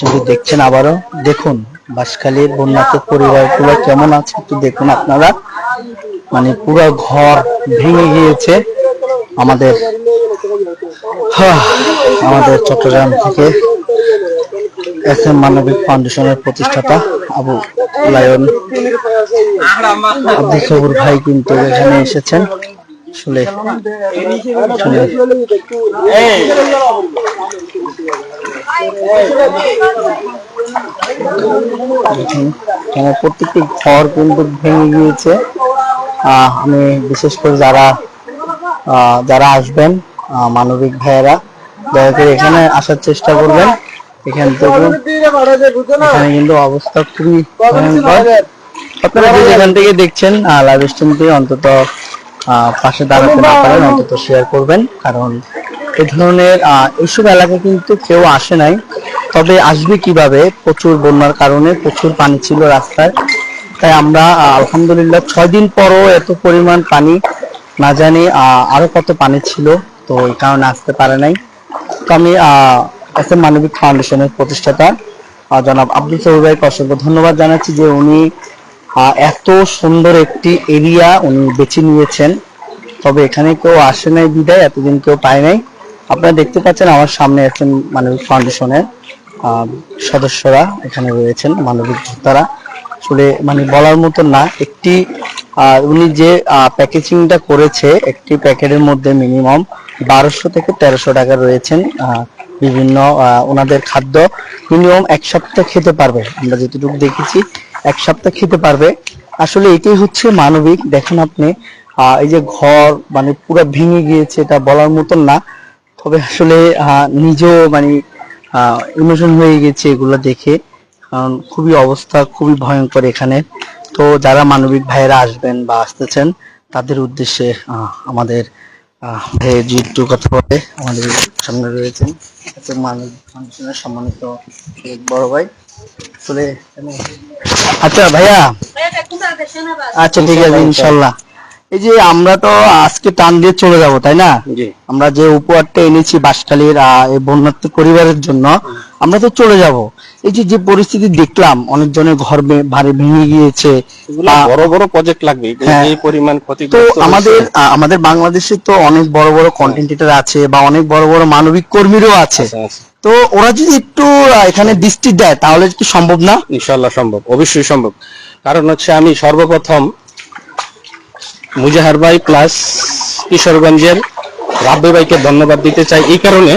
যদি দেখছেন আবারও দেখুন বাঁশখালীর বন্যার্ত পরিবারগুলো কেমন আছে একটু দেখুন আপনারা। মানে পুরো ঘর ভেঙে গিয়েছে। আমাদের আমাদের চট্টগ্রাম থেকে SM মানবিক ফাউন্ডেশনের প্রতিষ্ঠাতা আবু লায়ন আব্দুল সবুর ভাই কিন্তু এখানে এসেছেন। আসলে আমার প্রত্যেকটি ঘর কিন্তু ভেঙে গিয়েছে। আমি বিশেষ করে যারা যারা আসবেন মানবিক ভাইয়েরা দয়া করে এখানে আসার চেষ্টা করবেন। এখানে কিন্তু অবস্থা খুবই ভয়ঙ্কর। আপনারা যেখান থেকে দেখছেন লাইভ স্ট্রিম থেকে অন্তত পাশে দাঁড়াতে না পারেন অন্তত শেয়ার করবেন, কারণ এই ধরনের এইসব এলাকায় কিন্তু কেউ আসে নাই। তবে আসবে কিভাবে, প্রচুর বন্যার কারণে প্রচুর পানি ছিল রাস্তায়। তাই আমরা আলহামদুলিল্লাহ 6 দিন পরও এত পরিমাণ পানি, না জানি আরো কত পানি ছিল, তো এই কারণে আসতে পারে নাই। তো আমি SM মানবিক ফাউন্ডেশনের প্রতিষ্ঠাতা জনাব আব্দুল সবুর ভাইকে অসংখ্য ধন্যবাদ জানাচ্ছি যে উনি এত সুন্দর একটি এরিয়া উনি বেছে নিয়েছেন। তবে এখানে কেউ আসে নাই বিদায় এতদিন কেউ পায় নাই। আপনারা দেখতে পাচ্ছেন আমার সামনে SM মানবিক ফাউন্ডেশনের সদস্যরা এখানে রয়েছেন, মানবিক যোদ্ধারা। আসলে মানে বলার মতো না, একটি উনি যে প্যাকেজিংটা করেছে, একটি প্যাকেটের মধ্যে মিনিমাম 1200 থেকে 1300 টাকা রয়েছেন। বিভিন্ন ওনাদের খাদ্য মিনিমাম 1 সপ্তাহ খেতে পারবে, আমরা যতটুকু দেখেছি 1 সপ্তাহ খেতে পারবে। আসলে এটাই হচ্ছে মানবিক। দেখেন আপনি এই যে ঘর মানে পুরো ভেঙে গিয়েছে, এটা বলার মতন না। তবে আসলে নিজেও মানে ইমোশন হয়ে গেছে এগুলো দেখে, কারণ খুবই অবস্থা খুবই ভয়ঙ্কর এখানে। তো যারা মানবিক ভাইয়েরা আসবেন বা আসতেছেন তাদের উদ্দেশ্যে আমাদের ভাই একটু কথা বলে আমাদের সামনে রয়েছেন মানবিক ফাউন্ডেশনের সম্মানিত বড় ভাই। আসলে আচ্ছা ভাইয়া, আচ্ছা ঠিক আছে ইনশাল্লাহ। এই যে আমরা তো আজকে টান দিয়ে চলে যাব তাই না? আমরা যে উপহারটা এনেছি বাঁশখালীর এই বন্যার্ত পরিবারের জন্য, আমরা তো চলে যাব। এই যে যে পরিস্থিতি দেখলাম, অনেকজনের ঘর ভারী ভেঙে গিয়েছে, বড় বড় প্রজেক্ট লাগবে এই পরিমাণ ক্ষতি। তো আমাদের বাংলাদেশে তো অনেক বড় বড় কন্টেন্ট ক্রিয়েটর আছে বা অনেক বড় বড় মানবিক কর্মীরাও আছে। তো ওরা যদি একটু এখানে দৃষ্টি দেয় তাহলে কি সম্ভব না? ইনশাআল্লাহ সম্ভব, অবশ্যই সম্ভব। কারণ হচ্ছে আমি সর্বপ্রথম মুজাহার ভাই প্লাস কিশোরগঞ্জের রাব্বি ভাইকে ধন্যবাদ দিতে চাই। এই কারণে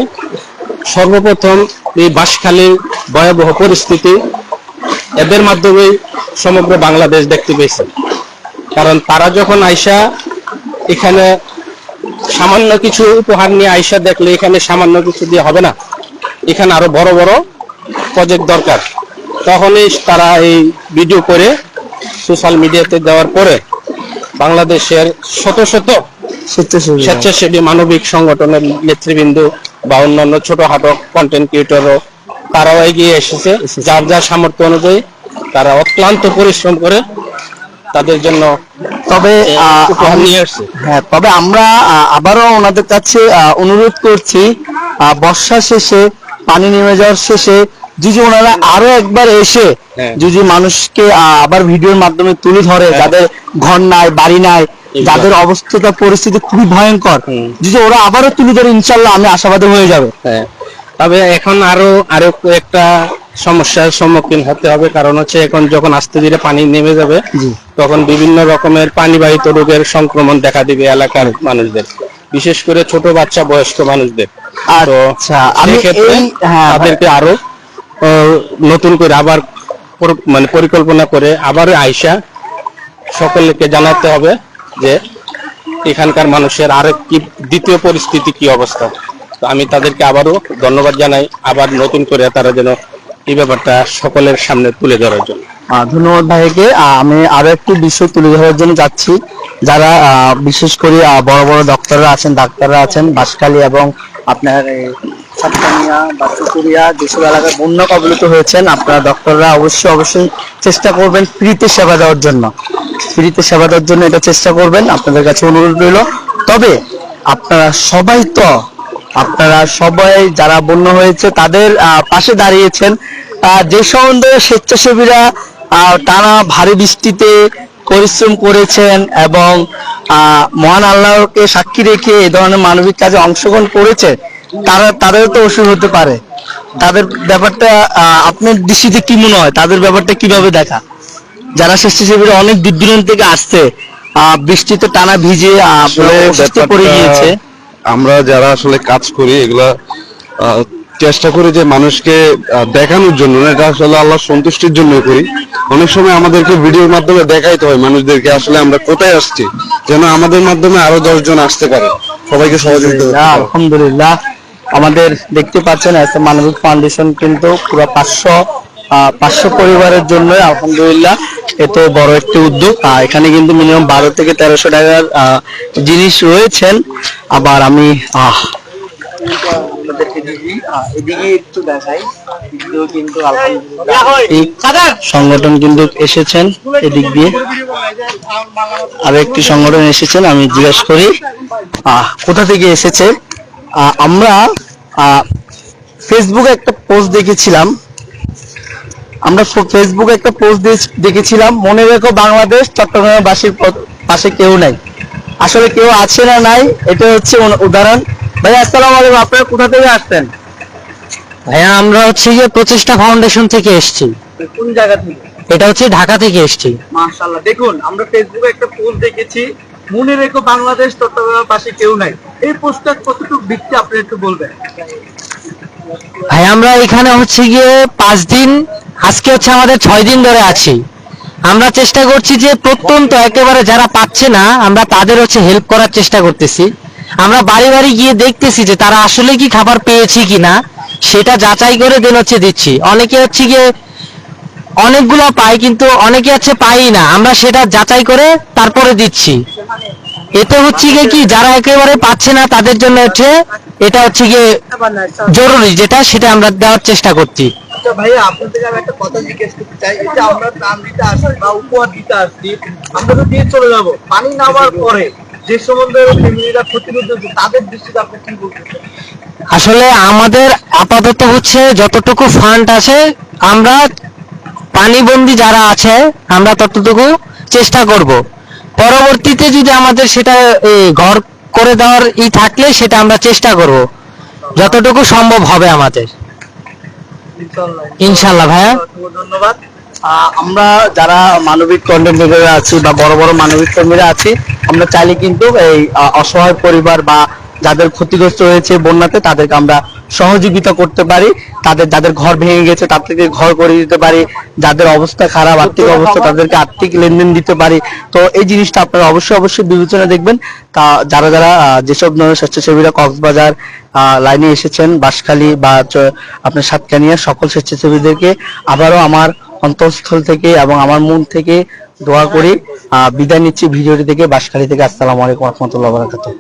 সর্বপ্রথম এই বাঁশখালীর ভয়াবহ পরিস্থিতি এদের মাধ্যমে সমগ্র বাংলাদেশ দেখতে পেয়েছে। কারণ তারা যখন আইসা এখানে সামান্য কিছু উপহার নিয়ে আইসা দেখলে এখানে সামান্য কিছু দিয়ে হবে না, এখানে আরো বড় বড় প্রজেক্ট দরকার। তখনই তারা এই ভিডিও করে সোশ্যাল মিডিয়াতে দেওয়ার পরে বাংলাদেশের শত শত স্বেচ্ছাসেবী মানবিক সংগঠনের নেতৃবৃন্দ বা অন্যান্য ছোটখাটো কন্টেন্ট ক্রিয়েটরও তারাও এগিয়ে এসেছে। যার যার সামর্থ্য অনুযায়ী তারা অক্লান্ত পরিশ্রম করে তাদের জন্য তবে তবে আমরা আবারও ওনাদের কাছে অনুরোধ করছি, বর্ষা শেষে পানি নেমে যাওয়ার শেষে যদি ওনারা আরো একবার এসে যদি মানুষকে আবার ভিডিওর মাধ্যমে তুলে ধরে, যাদের ঘর নাই বাড়ি নাই, যাদের অবস্থা পরিস্থিতি খুবই ভয়ঙ্কর, যদি ওরা আবারও তুলে ধরে ইনশাল্লাহ আমি আশাবাদী হয়ে যাবে। তবে এখন আরো একটা সমস্যার সম্মুখীন হতে হবে। কারণ হচ্ছে এখন যখন আস্তে ধীরে পানি নেমে যাবে তখন বিভিন্ন রকমের পানিবাহিত রোগের সংক্রমণ দেখা দিবে এলাকার মানুষদের, বিশেষ করে ছোট বাচ্চা বয়স্ক মানুষদের। তো তাদেরকে আরো নতুন করে আবার মানে পরিকল্পনা করে আবার আইসা সকলকে জানাতে হবে যে এখানকার মানুষের আরেক কি দ্বিতীয় পরিস্থিতি কি অবস্থা। তো আমি তাদেরকে আবারও ধন্যবাদ জানাই, আবার নতুন করে তারা যেন এই ব্যাপারটা সকলের সামনে তুলে ধরার জন্য। ধন্যবাদ ভাইকে। আমি আরো একটি বিষয় তুলে ধরার জন্য যাচ্ছি। যারা বিশেষ করে বড় বড় ডাক্তাররা আছেন বাঁশখালী এবং আপনার সাতকানিয়া বা চুচুড়িয়া যেসব এলাকায় বন্যা কবলিত হয়েছেন, আপনারা ডক্টররা অবশ্যই চেষ্টা করবেন ফ্রিতে সেবা দেওয়ার জন্য। এটা চেষ্টা করবেন, আপনাদের কাছে অনুরোধ রইল। তবে আপনারা সবাই তো আপনারা সবাই যারা বন্য হয়েছে তাদের পাশে দাঁড়িয়েছেন। যে সমস্ত স্বেচ্ছাসেবীরা টানা ভারী বৃষ্টিতে পরিশ্রম করেছেন এবং মহান আল্লাহকে সাক্ষী রেখে এই ধরনের মানবিক কাজে অংশগ্রহণ করেছে, তাদের তো অসুখ হতে পারে। তাদের ব্যাপারটা আপনার দৃষ্টিতে কি মনে হয়, তাদের ব্যাপারটা কিভাবে দেখা? যারা স্বেচ্ছাসেবীরা অনেক দূর দূরান্ত থেকে আসছে, বৃষ্টিতে টানা ভিজে অসুস্থ পড়ে গিয়েছে। আমরা যারা আসলে কাজ করি এগুলা চেষ্টা করি যে মানুষকে দেখানোর জন্য না, এটা আসলে আল্লাহর সন্তুষ্টির জন্য করি। অনেক সময় আমাদেরকে ভিডিওর মাধ্যমে দেখাইতে হয় মানুষদেরকে আসলে আমরা কোথায় আসছি, যেন আমাদের মাধ্যমে আরো 10 জন আসতে পারে, সবাইকে সহযোগিতা করতে পারে। আলহামদুলিল্লাহ, আমাদের দেখতে পাচ্ছেন একটা মানবিক ফাউন্ডেশন কিন্তু পুরো 500 পরিবারের জন্য আলহামদুলিল্লাহ এত বড় একটি উদ্যোগ। এখানে কিন্তু মিনিমাম 12 থেকে 1300 টাকার জিনিস রয়েছেন। আবার আমি এদিকে একটু দেখাই, কিন্তু আলহামদুলিল্লাহ সংগঠন কিন্তু এসেছেন এদিক দিয়ে, আর একটি সংগঠন এসেছেন। আমি জিজ্ঞেস করি কোথা থেকে এসেছে। আমরা ফেসবুকে একটা পোস্ট দেখেছিলাম, মনে রেখো বাংলাদেশ, চট্টগ্রামের বাসীর পাশে কেউ নাই। আসলে কেউ আছে না নাই, এটা হচ্ছে উদাহরণ। ভাই আসসালামু আলাইকুম, আপনারা কোথা থেকে আসছেন? ভাইয়া আমরা হচ্ছে গিয়ে প্রচেষ্টা ফাউন্ডেশন থেকে এসেছি। কোন জায়গা থেকে? এটা হচ্ছে ঢাকা থেকে এসেছি। মাশাআল্লাহ, দেখুন আমরা ফেসবুকে একটা পোস্ট দেখেছি, মনে রেখো বাংলাদেশ, চট্টগ্রামের পাশে কেউ নাই। এই পোস্টটা কতটুকু ভিত্তি আপনি একটু বলবেন? ভাই আমরা এখানে হচ্ছে গিয়ে 5 দিন, আজকে হচ্ছে আমাদের 6 দিন ধরে আছি। আমরা চেষ্টা করছি যে প্রত্যন্ত একেবারে যারা পাচ্ছে না, আমরা তাদের হচ্ছে হেল্প করার চেষ্টা করতেছি। আমরা বাড়ি বাড়ি গিয়ে দেখতেছি যে তারা আসলে কি খাবার পেয়েছে কিনা, সেটা যাচাই করে দেন হচ্ছে দিচ্ছি। অনেকে হচ্ছে গিয়ে অনেকগুলো পায়, কিন্তু অনেকে হচ্ছে পাই না, আমরা সেটা যাচাই করে তারপরে দিচ্ছি। এতে হচ্ছে গিয়ে কি যারা একেবারে পাচ্ছে না তাদের জন্য হচ্ছে এটা হচ্ছে গিয়ে জরুরি, যেটা সেটা আমরা দেওয়ার চেষ্টা করছি। ভাইয়া আপনার থেকে আমি একটা কথা জিজ্ঞেস করতে চাই, এই যে আমরা ত্রাণ দিতে আসছি বা উপহার দিতে আসছি, আমরা তো দিয়ে চলে যাব, পানি নামার পরে যে সমস্ত ফ্যামিলিরা ক্ষতিগ্রস্ত হচ্ছে তাদের দৃষ্টিতে আপনি কি বলতেছেন? আসলে আমাদের আপাতত হচ্ছে যতটুকু ফান্ড আছে, আমরা পানিবন্দী যারা আছে আমরা ততটুকু চেষ্টা করব। পরবর্তীতে যদি আমাদের সেটা ঘর করে দেওয়ার থাকলে সেটা আমরা চেষ্টা করব, যতটুকু সম্ভব হবে আমাদের। ইনশাআল্লাহ ভাইয়া, ধন্যবাদ। আমরা যারা মানবিক কন্টেন্ট ক্রিয়েটর আছি বা বড় বড় মানবিক কর্মীরা আছি, আমরা চাইলে কিন্তু এই অসহায় পরিবার বা যাদের ক্ষতিগ্রস্ত হয়েছে বন্যাতে তাদেরকে আমরা সহযোগিতা করতে পারি। যাদের ঘর ভেঙে গেছে তাদেরকে ঘর করে দিতে পারি, যাদের অবস্থা খারাপ আর্থিক অবস্থা তাদেরকে আর্থিক লেনদেন দিতে পারি। তো এই জিনিসটা আপনারা অবশ্যই বিবেচনা দেখবেন। তা যারা যেসব স্বেচ্ছাসেবীরা কক্সবাজার লাইনে এসেছেন, বাঁশখালী বা আপনার সাতকানিয়া, সকল স্বেচ্ছাসেবীদেরকে আবারও আমার অন্তঃস্থল থেকে এবং আমার মন থেকে দোয়া করি। বিদায় নিচ্ছি ভিডিওটি থেকে, বাঁশখালী থেকে। আসসালামু আলাইকুম ওয়া রাহমাতুল্লাহি ওয়া বারাকাতুহু।